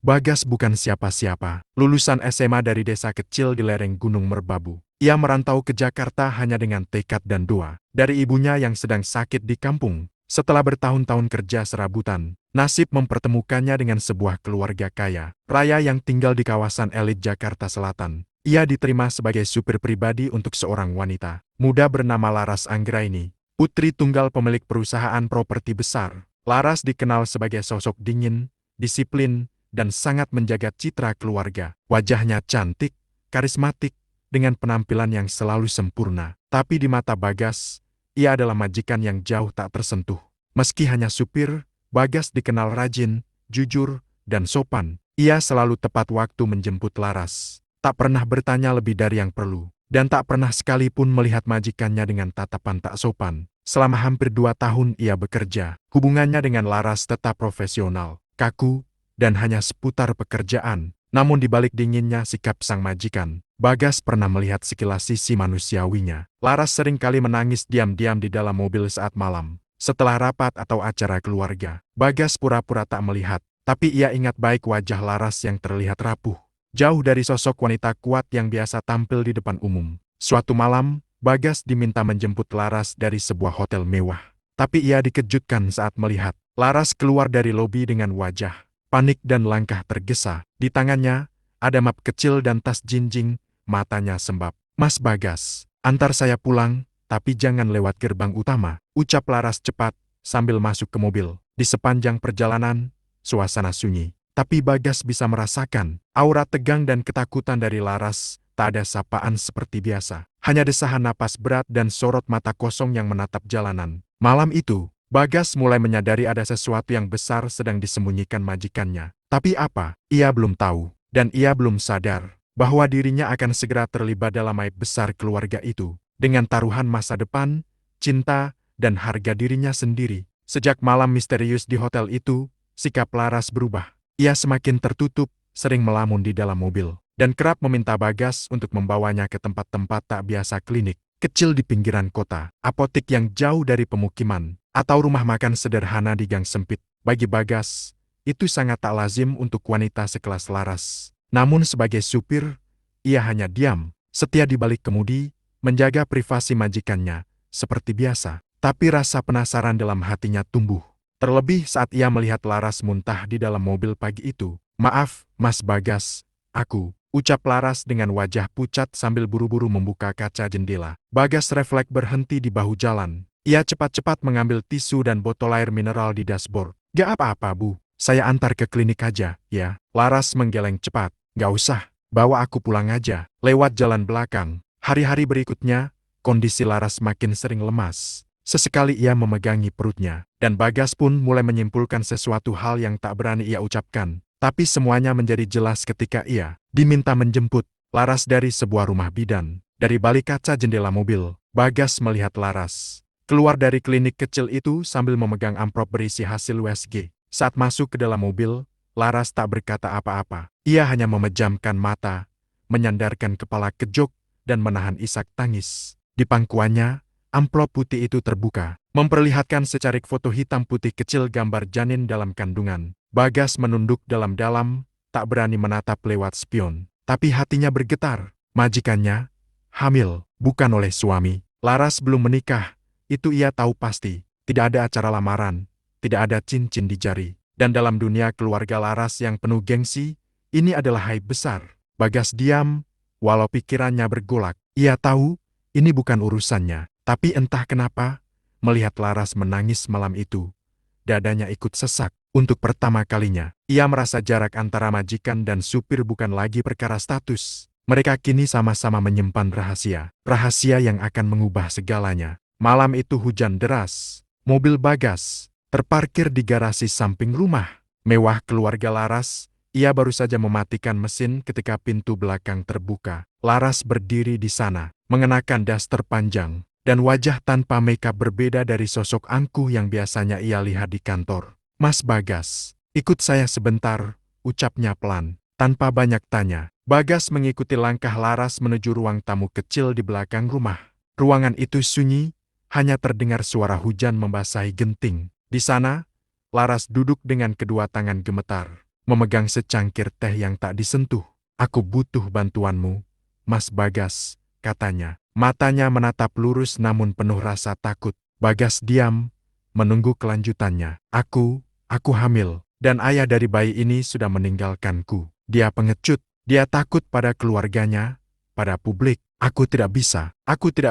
Bagas bukan siapa-siapa. Lulusan SMA dari desa kecil di lereng Gunung Merbabu. Ia merantau ke Jakarta hanya dengan tekad dan doa dari ibunya yang sedang sakit di kampung. Setelah bertahun-tahun kerja serabutan, nasib mempertemukannya dengan sebuah keluarga kaya raya yang tinggal di kawasan elit Jakarta Selatan. Ia diterima sebagai supir pribadi untuk seorang wanita muda bernama Laras Anggraini, putri tunggal pemilik perusahaan properti besar. Laras dikenal sebagai sosok dingin, disiplin, dan sangat menjaga citra keluarga. Wajahnya cantik, karismatik, dengan penampilan yang selalu sempurna. Tapi di mata Bagas, ia adalah majikan yang jauh tak tersentuh. Meski hanya supir, Bagas dikenal rajin, jujur, dan sopan. Ia selalu tepat waktu menjemput Laras. Tak pernah bertanya lebih dari yang perlu. Dan tak pernah sekalipun melihat majikannya dengan tatapan tak sopan. Selama hampir 2 tahun ia bekerja, hubungannya dengan Laras tetap profesional, kaku, dan hanya seputar pekerjaan. Namun di balik dinginnya sikap sang majikan, Bagas pernah melihat sekilas sisi manusiawinya. Laras sering kali menangis diam-diam di dalam mobil saat malam. Setelah rapat atau acara keluarga, Bagas pura-pura tak melihat, tapi ia ingat baik wajah Laras yang terlihat rapuh. Jauh dari sosok wanita kuat yang biasa tampil di depan umum. Suatu malam, Bagas diminta menjemput Laras dari sebuah hotel mewah. Tapi ia dikejutkan saat melihat Laras keluar dari lobi dengan wajah panik dan langkah tergesa. Di tangannya, ada map kecil dan tas jinjing, matanya sembab. "Mas Bagas, antar saya pulang, tapi jangan lewat gerbang utama," ucap Laras cepat, sambil masuk ke mobil. Di sepanjang perjalanan, suasana sunyi. Tapi Bagas bisa merasakan aura tegang dan ketakutan dari Laras. Tak ada sapaan seperti biasa. Hanya desahan napas berat dan sorot mata kosong yang menatap jalanan. Malam itu, Bagas mulai menyadari ada sesuatu yang besar sedang disembunyikan majikannya. Tapi apa? Ia belum tahu. Dan ia belum sadar bahwa dirinya akan segera terlibat dalam aib besar keluarga itu. Dengan taruhan masa depan, cinta, dan harga dirinya sendiri. Sejak malam misterius di hotel itu, sikap Laras berubah. Ia semakin tertutup, sering melamun di dalam mobil, dan kerap meminta Bagas untuk membawanya ke tempat-tempat tak biasa, klinik kecil di pinggiran kota, apotik yang jauh dari pemukiman, atau rumah makan sederhana di gang sempit. Bagi Bagas, itu sangat tak lazim untuk wanita sekelas Laras. Namun sebagai supir, ia hanya diam, setia di balik kemudi, menjaga privasi majikannya, seperti biasa. Tapi rasa penasaran dalam hatinya tumbuh. Terlebih saat ia melihat Laras muntah di dalam mobil pagi itu. "Maaf, Mas Bagas, ucap Laras dengan wajah pucat sambil buru-buru membuka kaca jendela. Bagas refleks berhenti di bahu jalan. Ia cepat-cepat mengambil tisu dan botol air mineral di dashboard. "Gak apa-apa, Bu. Saya antar ke klinik aja, ya." Laras menggeleng cepat. "Gak usah, bawa aku pulang aja." Lewat jalan belakang. Hari-hari berikutnya, kondisi Laras makin sering lemas. Sesekali ia memegangi perutnya, dan Bagas pun mulai menyimpulkan sesuatu hal yang tak berani ia ucapkan. Tapi semuanya menjadi jelas ketika ia diminta menjemput Laras dari sebuah rumah bidan. Dari balik kaca jendela mobil, Bagas melihat Laras keluar dari klinik kecil itu sambil memegang amplop berisi hasil USG. Saat masuk ke dalam mobil, Laras tak berkata apa-apa. Ia hanya memejamkan mata, menyandarkan kepala ke jok, dan menahan isak tangis. Di pangkuannya, amplop putih itu terbuka, memperlihatkan secarik foto hitam putih kecil gambar janin dalam kandungan. Bagas menunduk dalam-dalam, tak berani menatap lewat spion. Tapi hatinya bergetar. Majikannya hamil, bukan oleh suami. Laras belum menikah, itu ia tahu pasti. Tidak ada acara lamaran, tidak ada cincin di jari. Dan dalam dunia keluarga Laras yang penuh gengsi, ini adalah aib besar. Bagas diam, walau pikirannya bergolak. Ia tahu, ini bukan urusannya. Tapi entah kenapa, melihat Laras menangis malam itu, dadanya ikut sesak. Untuk pertama kalinya, ia merasa jarak antara majikan dan supir bukan lagi perkara status. Mereka kini sama-sama menyimpan rahasia. Rahasia yang akan mengubah segalanya. Malam itu hujan deras. Mobil Bagas terparkir di garasi samping rumah mewah keluarga Laras. Ia baru saja mematikan mesin ketika pintu belakang terbuka. Laras berdiri di sana, mengenakan daster panjang, dan wajah tanpa makeup berbeda dari sosok angkuh yang biasanya ia lihat di kantor. "Mas Bagas, ikut saya sebentar," ucapnya pelan, tanpa banyak tanya. Bagas mengikuti langkah Laras menuju ruang tamu kecil di belakang rumah. Ruangan itu sunyi, hanya terdengar suara hujan membasahi genting. Di sana, Laras duduk dengan kedua tangan gemetar. memegang secangkir teh yang tak disentuh. Aku butuh bantuanmu, Mas Bagas, katanya. Matanya menatap lurus namun penuh rasa takut. Bagas diam, menunggu kelanjutannya. Aku hamil, dan ayah dari bayi ini sudah meninggalkanku. Dia pengecut, dia takut pada keluarganya, pada publik. Aku tidak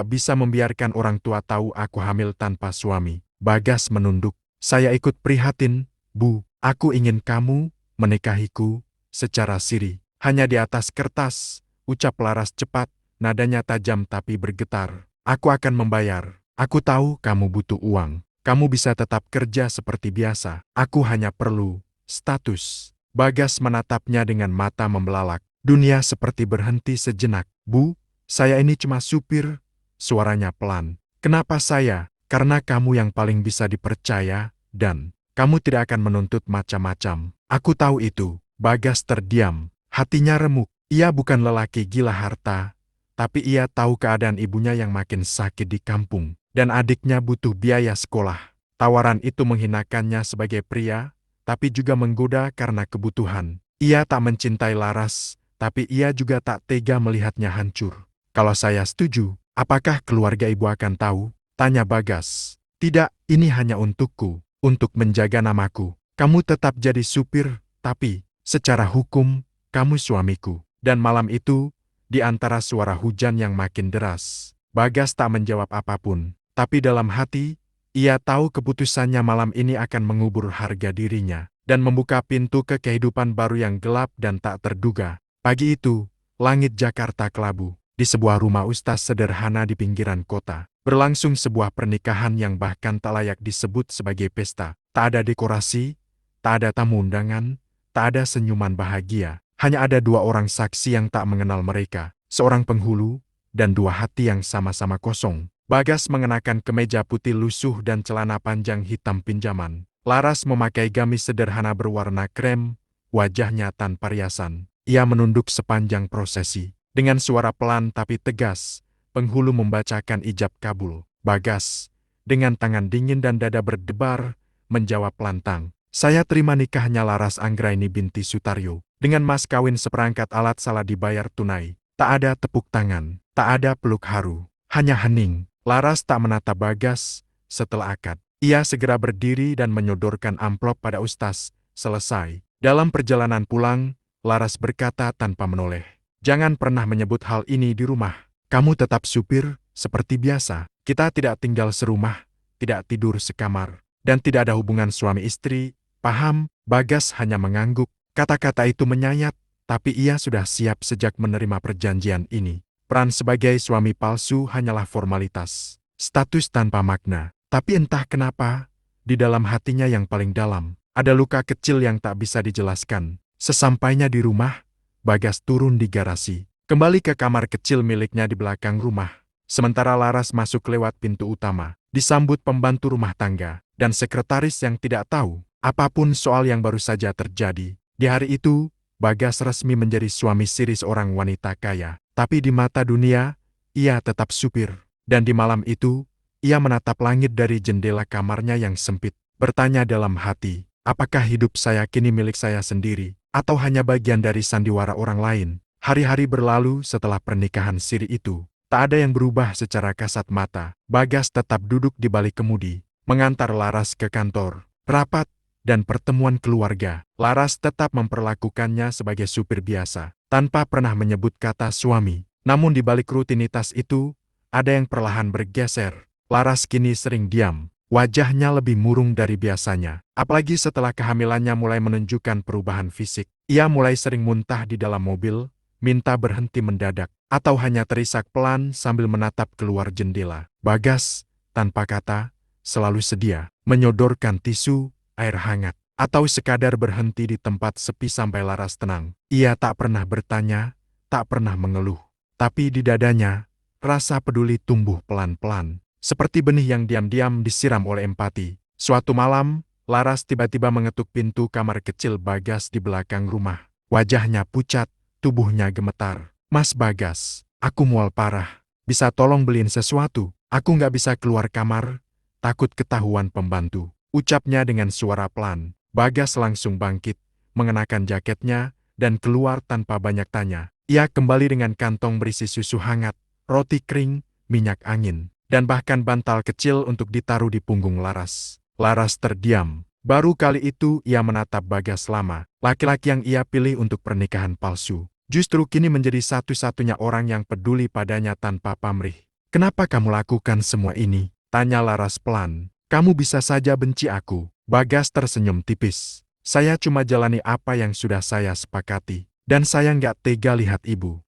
bisa membiarkan orang tua tahu aku hamil tanpa suami. Bagas menunduk. Saya ikut prihatin, Bu. Aku ingin kamu menikahiku secara siri. Hanya di atas kertas, ucap Laras cepat, nadanya tajam tapi bergetar. Aku akan membayar. Aku tahu kamu butuh uang. Kamu bisa tetap kerja seperti biasa. Aku hanya perlu status. Bagas menatapnya dengan mata membelalak. Dunia seperti berhenti sejenak. Bu, saya ini cuma supir. Suaranya pelan. Kenapa saya? Karena kamu yang paling bisa dipercaya, dan kamu tidak akan menuntut macam-macam. Aku tahu itu. Bagas terdiam. Hatinya remuk. Ia bukan lelaki gila harta, tapi ia tahu keadaan ibunya yang makin sakit di kampung, dan adiknya butuh biaya sekolah. Tawaran itu menghinakannya sebagai pria, tapi juga menggoda karena kebutuhan. Ia tak mencintai Laras, tapi ia juga tak tega melihatnya hancur. Kalau saya setuju, apakah keluarga ibu akan tahu? Tanya Bagas. Tidak, ini hanya untukku, untuk menjaga namaku. Kamu tetap jadi supir, tapi secara hukum, kamu suamiku. Dan malam itu, di antara suara hujan yang makin deras, Bagas tak menjawab apapun. Tapi dalam hati, ia tahu keputusannya malam ini akan mengubur harga dirinya, dan membuka pintu ke kehidupan baru yang gelap dan tak terduga. Pagi itu, langit Jakarta kelabu. Di sebuah rumah ustaz sederhana di pinggiran kota, berlangsung sebuah pernikahan yang bahkan tak layak disebut sebagai pesta. Tak ada dekorasi, tak ada tamu undangan, tak ada senyuman bahagia. Hanya ada dua orang saksi yang tak mengenal mereka, seorang penghulu, dan dua hati yang sama-sama kosong. Bagas mengenakan kemeja putih lusuh dan celana panjang hitam pinjaman. Laras memakai gamis sederhana berwarna krem, wajahnya tanpa riasan. Ia menunduk sepanjang prosesi. Dengan suara pelan tapi tegas, penghulu membacakan ijab kabul. Bagas, dengan tangan dingin dan dada berdebar, menjawab lantang. Saya terima nikahnya Laras Anggraini binti Sutaryo. Dengan mas kawin seperangkat alat salah dibayar tunai. Tak ada tepuk tangan, tak ada peluk haru. Hanya hening. Laras tak menatap Bagas. Setelah akad, ia segera berdiri dan menyodorkan amplop pada ustaz. Selesai. Dalam perjalanan pulang, Laras berkata tanpa menoleh. Jangan pernah menyebut hal ini di rumah. Kamu tetap supir, seperti biasa. Kita tidak tinggal serumah, tidak tidur sekamar, dan tidak ada hubungan suami istri. Paham? Bagas hanya mengangguk. Kata-kata itu menyayat, tapi ia sudah siap sejak menerima perjanjian ini. Peran sebagai suami palsu hanyalah formalitas, status tanpa makna. Tapi entah kenapa, di dalam hatinya yang paling dalam, ada luka kecil yang tak bisa dijelaskan. Sesampainya di rumah, Bagas turun di garasi, kembali ke kamar kecil miliknya di belakang rumah. Sementara Laras masuk lewat pintu utama, disambut pembantu rumah tangga, dan sekretaris yang tidak tahu apapun soal yang baru saja terjadi. Di hari itu, Bagas resmi menjadi suami siri seorang wanita kaya. Tapi di mata dunia, ia tetap supir. Dan di malam itu, ia menatap langit dari jendela kamarnya yang sempit, bertanya dalam hati, apakah hidup saya kini milik saya sendiri, atau hanya bagian dari sandiwara orang lain? Hari-hari berlalu setelah pernikahan siri itu. Tak ada yang berubah secara kasat mata. Bagas tetap duduk di balik kemudi, mengantar Laras ke kantor, rapat, dan pertemuan keluarga. Laras tetap memperlakukannya sebagai supir biasa, tanpa pernah menyebut kata suami. Namun di balik rutinitas itu, ada yang perlahan bergeser. Laras kini sering diam, wajahnya lebih murung dari biasanya. Apalagi setelah kehamilannya mulai menunjukkan perubahan fisik. Ia mulai sering muntah di dalam mobil, minta berhenti mendadak, atau hanya terisak pelan sambil menatap keluar jendela. Bagas, tanpa kata, selalu sedia menyodorkan tisu, air hangat, atau sekadar berhenti di tempat sepi sampai Laras tenang. Ia tak pernah bertanya, tak pernah mengeluh. Tapi di dadanya, rasa peduli tumbuh pelan-pelan, seperti benih yang diam-diam disiram oleh empati. Suatu malam, Laras tiba-tiba mengetuk pintu kamar kecil Bagas di belakang rumah. Wajahnya pucat, tubuhnya gemetar. Mas Bagas, aku mual parah. Bisa tolong beliin sesuatu? Aku nggak bisa keluar kamar, takut ketahuan pembantu. Ucapnya dengan suara pelan. Bagas langsung bangkit, mengenakan jaketnya, dan keluar tanpa banyak tanya. Ia kembali dengan kantong berisi susu hangat, roti kering, minyak angin, dan bahkan bantal kecil untuk ditaruh di punggung Laras. Laras terdiam. Baru kali itu ia menatap Bagas lama, laki-laki yang ia pilih untuk pernikahan palsu. Justru kini menjadi satu-satunya orang yang peduli padanya tanpa pamrih. "Kenapa kamu lakukan semua ini?" tanya Laras pelan. "Kamu bisa saja benci aku." Bagas tersenyum tipis. "Saya cuma jalani apa yang sudah saya sepakati. Dan saya nggak tega lihat ibu."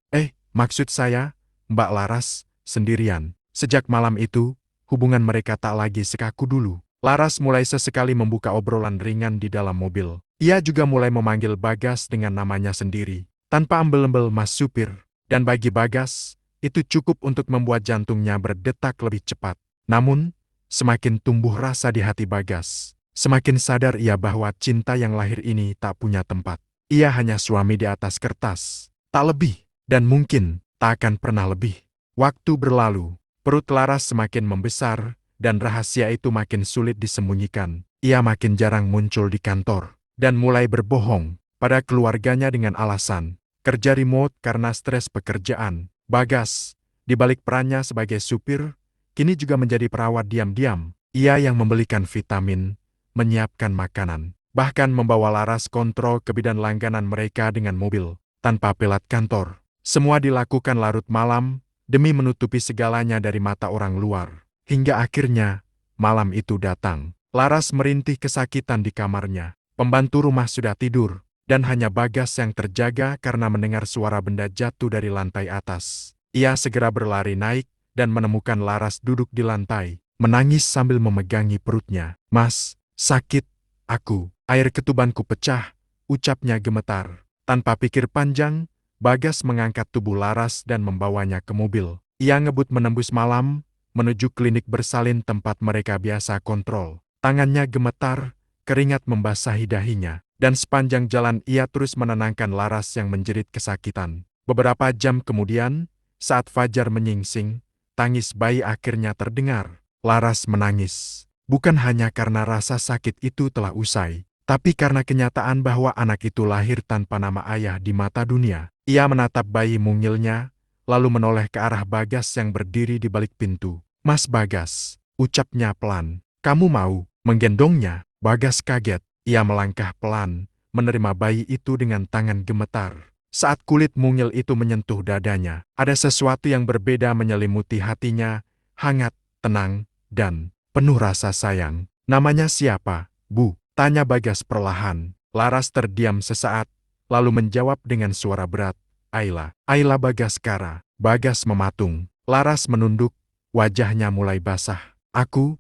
Maksud saya, Mbak Laras, sendirian." Sejak malam itu, hubungan mereka tak lagi sekaku dulu. Laras mulai sesekali membuka obrolan ringan di dalam mobil. Ia juga mulai memanggil Bagas dengan namanya sendiri, tanpa embel-embel Mas Supir. Dan bagi Bagas, itu cukup untuk membuat jantungnya berdetak lebih cepat. Namun, semakin tumbuh rasa di hati Bagas, semakin sadar ia bahwa cinta yang lahir ini tak punya tempat. Ia hanya suami di atas kertas, tak lebih, dan mungkin tak akan pernah lebih. Waktu berlalu, perut Laras semakin membesar, dan rahasia itu makin sulit disembunyikan. Ia makin jarang muncul di kantor, dan mulai berbohong pada keluarganya dengan alasan kerja remote karena stres pekerjaan. Bagas, di balik perannya sebagai supir, kini juga menjadi perawat diam-diam. Ia yang membelikan vitamin, menyiapkan makanan, bahkan membawa Laras kontrol ke bidan langganan mereka dengan mobil, tanpa pelat kantor. Semua dilakukan larut malam, demi menutupi segalanya dari mata orang luar. Hingga akhirnya, malam itu datang. Laras merintih kesakitan di kamarnya. Pembantu rumah sudah tidur, dan hanya Bagas yang terjaga karena mendengar suara benda jatuh dari lantai atas. Ia segera berlari naik, dan menemukan Laras duduk di lantai, menangis sambil memegangi perutnya. "Mas, sakit, aku." "Air ketubanku pecah," ucapnya gemetar. Tanpa pikir panjang, Bagas mengangkat tubuh Laras dan membawanya ke mobil. Ia ngebut menembus malam, menuju klinik bersalin tempat mereka biasa kontrol. Tangannya gemetar, keringat membasahi dahinya, dan sepanjang jalan ia terus menenangkan Laras yang menjerit kesakitan. Beberapa jam kemudian, saat fajar menyingsing, tangis bayi akhirnya terdengar. Laras menangis, bukan hanya karena rasa sakit itu telah usai, tapi karena kenyataan bahwa anak itu lahir tanpa nama ayah di mata dunia. Ia menatap bayi mungilnya, lalu menoleh ke arah Bagas yang berdiri di balik pintu. "Mas Bagas," ucapnya pelan. "Kamu mau menggendongnya?" Bagas kaget. Ia melangkah pelan, menerima bayi itu dengan tangan gemetar. Saat kulit mungil itu menyentuh dadanya, ada sesuatu yang berbeda menyelimuti hatinya, hangat, tenang, dan penuh rasa sayang. "Namanya siapa, Bu?" tanya Bagas perlahan. Laras terdiam sesaat, lalu menjawab dengan suara berat, "Ayla." "Ayla Bagaskara." Bagas mematung. Laras menunduk, wajahnya mulai basah. Aku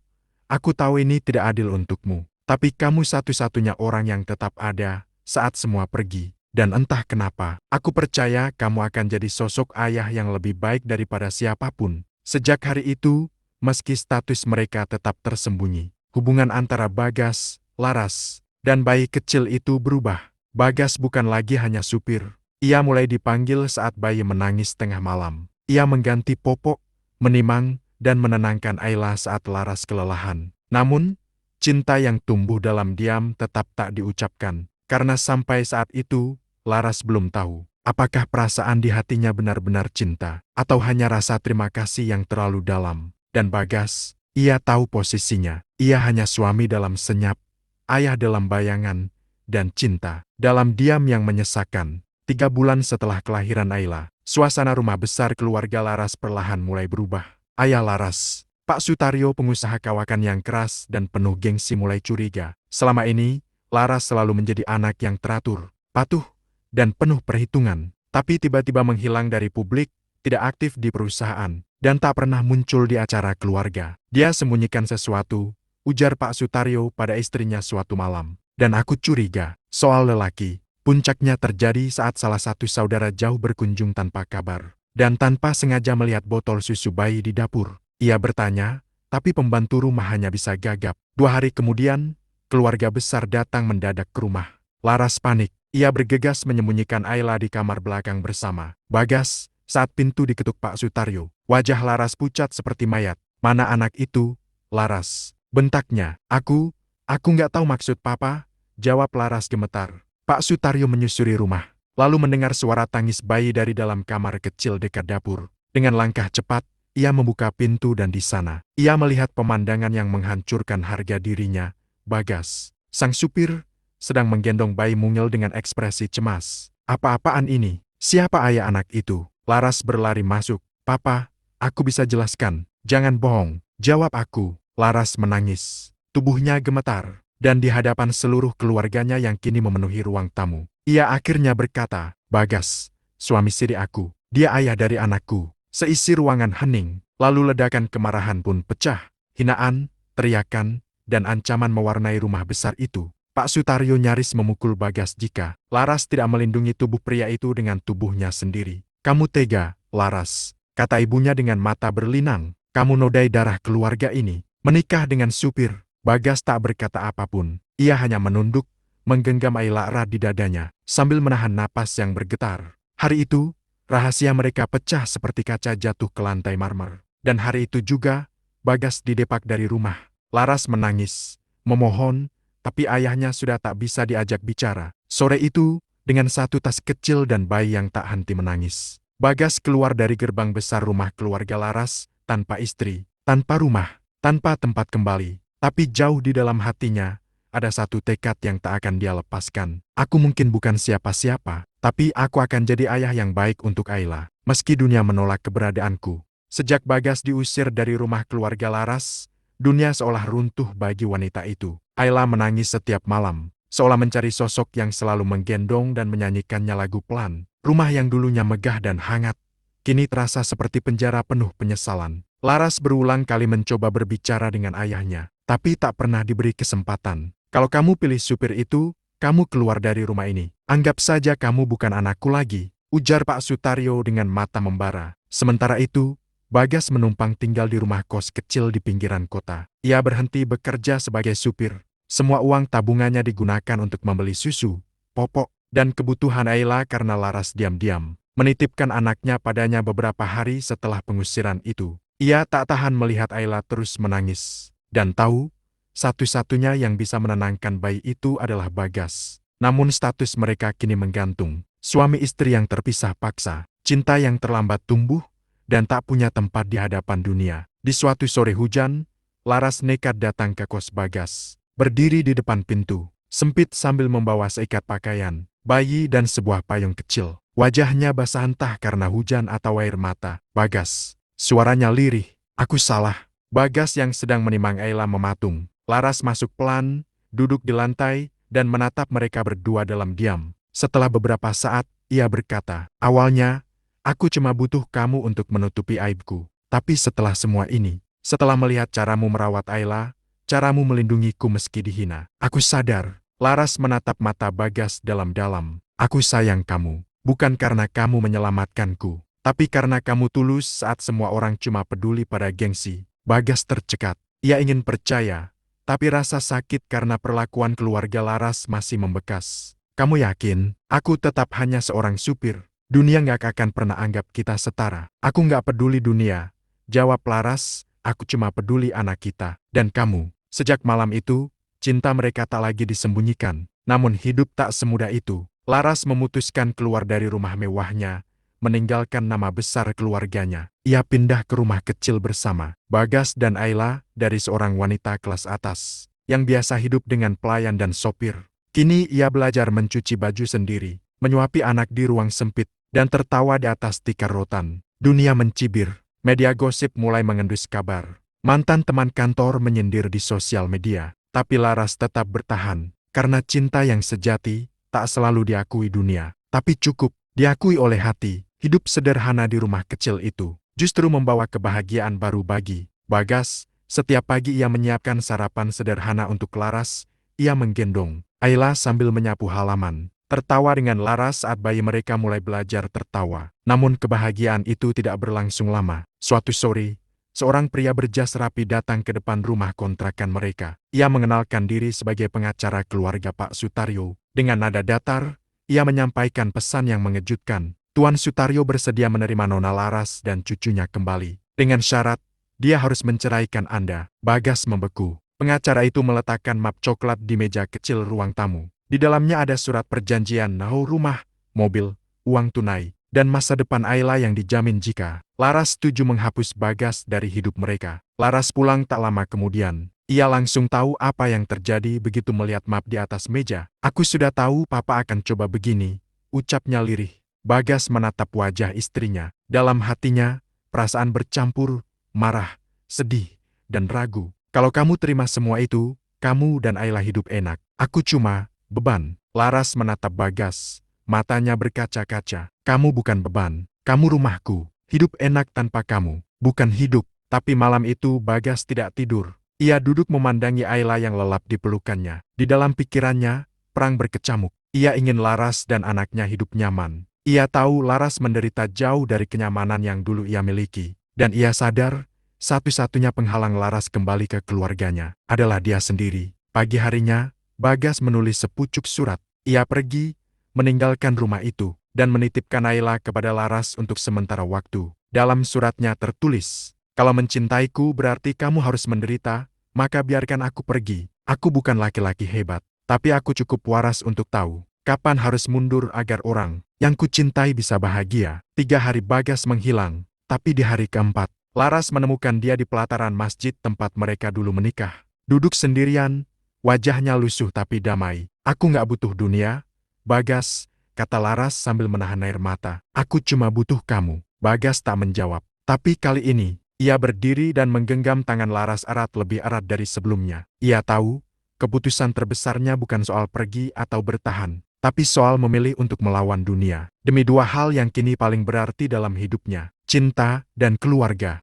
tahu ini tidak adil untukmu, tapi kamu satu-satunya orang yang tetap ada saat semua pergi. Dan entah kenapa, aku percaya kamu akan jadi sosok ayah yang lebih baik daripada siapapun." Sejak hari itu, meski status mereka tetap tersembunyi, hubungan antara Bagas, Laras, dan bayi kecil itu berubah. Bagas bukan lagi hanya supir. Ia mulai dipanggil saat bayi menangis tengah malam. Ia mengganti popok, menimang, dan menenangkan Ayla saat Laras kelelahan. Namun, cinta yang tumbuh dalam diam tetap tak diucapkan, karena sampai saat itu, Laras belum tahu apakah perasaan di hatinya benar-benar cinta, atau hanya rasa terima kasih yang terlalu dalam. Dan Bagas, ia tahu posisinya. Ia hanya suami dalam senyap, ayah dalam bayangan, dan cinta dalam diam yang menyesakan. 3 bulan setelah kelahiran Ayla, suasana rumah besar keluarga Laras perlahan mulai berubah. Ayah Laras, Pak Sutaryo, pengusaha kawakan yang keras dan penuh gengsi, mulai curiga. Selama ini, Laras selalu menjadi anak yang teratur, patuh, dan penuh perhitungan. Tapi tiba-tiba menghilang dari publik, tidak aktif di perusahaan, dan tak pernah muncul di acara keluarga. "Dia sembunyikan sesuatu," ujar Pak Sutaryo pada istrinya suatu malam. "Dan aku curiga soal lelaki." Puncaknya terjadi saat salah satu saudara jauh berkunjung tanpa kabar, dan tanpa sengaja melihat botol susu bayi di dapur. Ia bertanya, tapi pembantu rumah hanya bisa gagap. 2 hari kemudian, keluarga besar datang mendadak ke rumah. Laras panik. Ia bergegas menyembunyikan Ayla di kamar belakang bersama Bagas. Saat pintu diketuk Pak Sutaryo, wajah Laras pucat seperti mayat. "Mana anak itu, Laras?" bentaknya. Aku nggak tahu maksud Papa," jawab Laras gemetar. Pak Sutaryo menyusuri rumah, lalu mendengar suara tangis bayi dari dalam kamar kecil dekat dapur. Dengan langkah cepat, ia membuka pintu dan di sana, ia melihat pemandangan yang menghancurkan harga dirinya. Bagas, sang supir, sedang menggendong bayi mungil dengan ekspresi cemas. Apa-apaan ini? Siapa ayah anak itu? Laras berlari masuk. Papa, aku bisa jelaskan. Jangan bohong, jawab aku. Laras menangis. Tubuhnya gemetar. Dan di hadapan seluruh keluarganya yang kini memenuhi ruang tamu, ia akhirnya berkata, Bagas, suami siri aku, dia ayah dari anakku. Seisi ruangan hening, lalu ledakan kemarahan pun pecah. Hinaan, teriakan, dan ancaman mewarnai rumah besar itu. Pak Sutaryo nyaris memukul Bagas jika Laras tidak melindungi tubuh pria itu dengan tubuhnya sendiri. Kamu tega, Laras, kata ibunya dengan mata berlinang. Kamu nodai darah keluarga ini, menikah dengan supir. Bagas tak berkata apapun, ia hanya menunduk, menggenggam Ayla erat di dadanya, sambil menahan napas yang bergetar. Hari itu, rahasia mereka pecah seperti kaca jatuh ke lantai marmer. Dan hari itu juga, Bagas didepak dari rumah. Laras menangis, memohon, tapi ayahnya sudah tak bisa diajak bicara. Sore itu, dengan satu tas kecil dan bayi yang tak henti menangis, Bagas keluar dari gerbang besar rumah keluarga Laras, tanpa istri, tanpa rumah, tanpa tempat kembali. Tapi jauh di dalam hatinya, ada satu tekad yang tak akan dia lepaskan. Aku mungkin bukan siapa-siapa, tapi aku akan jadi ayah yang baik untuk Ayla, meski dunia menolak keberadaanku. Sejak Bagas diusir dari rumah keluarga Laras, dunia seolah runtuh bagi wanita itu. Ayla menangis setiap malam, seolah mencari sosok yang selalu menggendong dan menyanyikannya lagu pelan. Rumah yang dulunya megah dan hangat, kini terasa seperti penjara penuh penyesalan. Laras berulang kali mencoba berbicara dengan ayahnya, tapi tak pernah diberi kesempatan. Kalau kamu pilih supir itu, kamu keluar dari rumah ini. Anggap saja kamu bukan anakku lagi, ujar Pak Sutaryo dengan mata membara. Sementara itu, Bagas menumpang tinggal di rumah kos kecil di pinggiran kota. Ia berhenti bekerja sebagai supir. Semua uang tabungannya digunakan untuk membeli susu, popok, dan kebutuhan Ayla karena Laras diam-diam menitipkan anaknya padanya beberapa hari setelah pengusiran itu. Ia tak tahan melihat Ayla terus menangis, dan tahu, satu-satunya yang bisa menenangkan bayi itu adalah Bagas. Namun status mereka kini menggantung. Suami istri yang terpisah paksa, cinta yang terlambat tumbuh, dan tak punya tempat di hadapan dunia. Di suatu sore hujan, Laras nekat datang ke kos Bagas. Berdiri di depan pintu, sempit sambil membawa seikat pakaian, bayi dan sebuah payung kecil. Wajahnya basah entah karena hujan atau air mata. Bagas. Suaranya lirih. Aku salah. Bagas yang sedang menimang Ayla mematung. Laras masuk pelan, duduk di lantai, dan menatap mereka berdua dalam diam. Setelah beberapa saat, ia berkata, awalnya, aku cuma butuh kamu untuk menutupi aibku. Tapi setelah semua ini, setelah melihat caramu merawat Ayla, caramu melindungiku meski dihina, aku sadar. Laras menatap mata Bagas dalam-dalam. Aku sayang kamu, bukan karena kamu menyelamatkanku, tapi karena kamu tulus saat semua orang cuma peduli pada gengsi. Bagas tercekat. Ia ingin percaya, tapi rasa sakit karena perlakuan keluarga Laras masih membekas. Kamu yakin? Aku tetap hanya seorang supir. Dunia nggak akan pernah anggap kita setara. Aku nggak peduli dunia, jawab Laras. Aku cuma peduli anak kita. Dan kamu. Sejak malam itu, cinta mereka tak lagi disembunyikan. Namun hidup tak semudah itu. Laras memutuskan keluar dari rumah mewahnya, meninggalkan nama besar keluarganya. Ia pindah ke rumah kecil bersama Bagas dan Ayla dari seorang wanita kelas atas, yang biasa hidup dengan pelayan dan sopir. Kini ia belajar mencuci baju sendiri, menyuapi anak di ruang sempit, dan tertawa di atas tikar rotan. Dunia mencibir, media gosip mulai mengendus kabar. Mantan teman kantor menyindir di sosial media, tapi Laras tetap bertahan, karena cinta yang sejati tak selalu diakui dunia, tapi cukup diakui oleh hati. Hidup sederhana di rumah kecil itu justru membawa kebahagiaan baru bagi Bagas. Setiap pagi ia menyiapkan sarapan sederhana untuk Laras. Ia menggendong Ayla sambil menyapu halaman, tertawa dengan Laras saat bayi mereka mulai belajar tertawa. Namun kebahagiaan itu tidak berlangsung lama. Suatu sore, seorang pria berjas rapi datang ke depan rumah kontrakan mereka. Ia mengenalkan diri sebagai pengacara keluarga Pak Sutaryo. Dengan nada datar, ia menyampaikan pesan yang mengejutkan. Tuan Sutaryo bersedia menerima Nona Laras dan cucunya kembali. Dengan syarat, dia harus menceraikan Anda. Bagas membeku. Pengacara itu meletakkan map coklat di meja kecil ruang tamu. Di dalamnya ada surat perjanjian nahu rumah, mobil, uang tunai, dan masa depan Ayla yang dijamin jika Laras setuju menghapus Bagas dari hidup mereka. Laras pulang tak lama kemudian. Ia langsung tahu apa yang terjadi begitu melihat map di atas meja. Aku sudah tahu papa akan coba begini, ucapnya lirih. Bagas menatap wajah istrinya. Dalam hatinya, perasaan bercampur, marah, sedih, dan ragu. Kalau kamu terima semua itu, kamu dan Ayla hidup enak. Aku cuma beban. Laras menatap Bagas. Matanya berkaca-kaca. Kamu bukan beban. Kamu rumahku. Hidup enak tanpa kamu. Bukan hidup. Tapi malam itu Bagas tidak tidur. Ia duduk memandangi Ayla yang lelap di pelukannya. Di dalam pikirannya, perang berkecamuk. Ia ingin Laras dan anaknya hidup nyaman. Ia tahu Laras menderita jauh dari kenyamanan yang dulu ia miliki. Dan ia sadar, satu-satunya penghalang Laras kembali ke keluarganya adalah dia sendiri. Pagi harinya, Bagas menulis sepucuk surat. Ia pergi, meninggalkan rumah itu, dan menitipkan Ayla kepada Laras untuk sementara waktu. Dalam suratnya tertulis, "Kalau mencintaiku berarti kamu harus menderita, maka biarkan aku pergi. Aku bukan laki-laki hebat, tapi aku cukup waras untuk tahu kapan harus mundur agar orang yang kucintai bisa bahagia." 3 hari Bagas menghilang, tapi di hari keempat, Laras menemukan dia di pelataran masjid tempat mereka dulu menikah. Duduk sendirian, wajahnya lusuh tapi damai. "Aku nggak butuh dunia, Bagas," kata Laras sambil menahan air mata. "Aku cuma butuh kamu." Bagas tak menjawab. Tapi kali ini, ia berdiri dan menggenggam tangan Laras erat lebih erat dari sebelumnya. Ia tahu, keputusan terbesarnya bukan soal pergi atau bertahan, tapi soal memilih untuk melawan dunia. Demi 2 hal yang kini paling berarti dalam hidupnya, cinta dan keluarga.